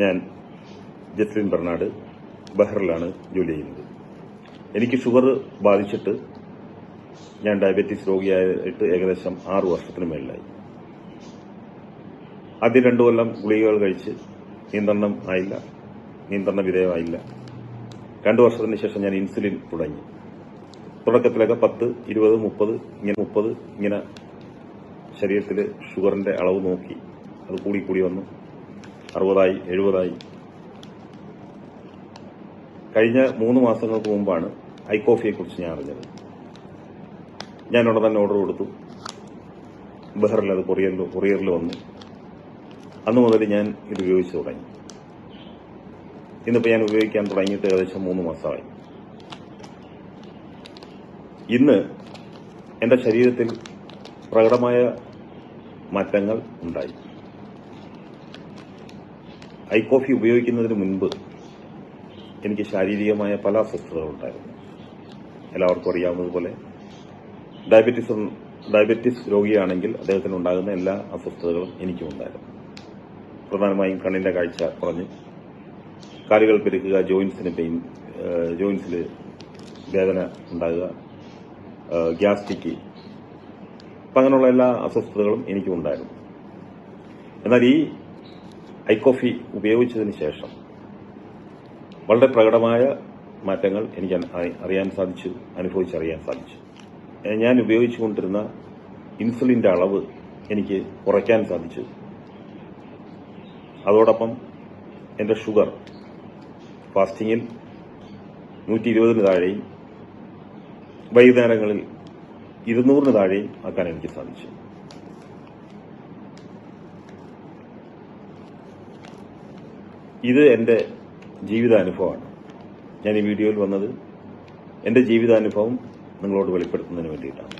ഞാൻ ജസ്ലിൻ ബെർണാഡ് ബഹ്റിലാണ് ജോലി ചെയ്യുന്നത്. എനിക്ക് ഷുഗർ ബാധിച്ചിട്ട് ഞാൻ ഡയബറ്റീസ് രോഗിയായിട്ട് ഏകദേശം 6 വർഷത്തിന് മേളിലായി. ആദ്യം 2 കൊല്ലം ഗുളികകൾ കഴിച്ച് നിയന്ത്രണ വിധേയമായില്ല. 2 വർഷത്തിന് ശേഷം ഞാൻ ഇൻസുലിൻ തുടങ്ങി. തുടക്കത്തിലൊക്കെ 10, 20, 30 ഇങ്ങനെ ശരീരത്തിൽ ഷുഗറിന്റെ അളവ് നോക്കി അത് കൂടി വന്നു. 60ആയി, 70ആയി. കഴിഞ്ഞ 3 മാസങ്ങൾക്ക് മുമ്പാണ് ഐക്കോഫിയെക്കുറിച്ച് ഞാൻ അറിഞ്ഞത്. ഞാൻ ഉടനെ തന്നെ ഓർഡർ കൊടുത്തു. ബഹ്റിൽ അത് കൊറിയറിൽ വന്നു. അന്നു മുതൽ ഞാൻ ഇത് ഉപയോഗിച്ച് തുടങ്ങി. ഇന്നിപ്പോൾ ഞാൻ ഉപയോഗിക്കാൻ തുടങ്ങിയിട്ട് ഏകദേശം 3 മാസമായി. ഇന്ന് എന്റെ ശരീരത്തിൽ പ്രകടമായ മാറ്റങ്ങൾ ഉണ്ടായി. ഐക്കോഫി ഉപയോഗിക്കുന്നതിന് മുൻപ് എനിക്ക് ശാരീരികമായ പല അസ്വസ്ഥതകളുണ്ടായിരുന്നു. എല്ലാവർക്കും അറിയാവുന്നതുപോലെ ഡയബറ്റിസ് രോഗിയാണെങ്കിൽ അദ്ദേഹത്തിന് ഉണ്ടാകുന്ന എല്ലാ അസ്വസ്ഥതകളും എനിക്കും ഉണ്ടായിരുന്നു. പ്രധാനമായും കണ്ണിന്റെ കാഴ്ച കുറഞ്ഞ്, കാലുകൾ പെരുക്കുക, ജോയിൻസിൽ വേദന ഉണ്ടാകുക, ഗ്യാസ്ട്രിക്, അപ്പം അങ്ങനെയുള്ള എല്ലാ അസ്വസ്ഥതകളും എനിക്കും ഉണ്ടായിരുന്നു. എന്നാൽ ഈ ഐക്കോഫി ഉപയോഗിച്ചതിന് ശേഷം വളരെ പ്രകടമായ മാറ്റങ്ങൾ എനിക്ക് അനുഭവിച്ചറിയാൻ സാധിച്ചു. ഞാൻ ഉപയോഗിച്ചുകൊണ്ടിരുന്ന ഇൻസുലിന്റെ അളവ് എനിക്ക് കുറയ്ക്കാൻ സാധിച്ചു. അതോടൊപ്പം എന്റെ ഷുഗർ ഫാസ്റ്റിംഗിൽ 120 താഴെയും വൈകുന്നേരങ്ങളിൽ 200 താഴെയും ആക്കാൻ എനിക്ക് സാധിച്ചു. ഇത് എന്റെ ജീവിതാനുഭവമാണ്. ഞാൻ ഈ വീഡിയോയിൽ വന്നത് എന്റെ ജീവിതാനുഭവം നിങ്ങളോട് വെളിപ്പെടുത്തുന്നതിന് വേണ്ടിയിട്ടാണ്.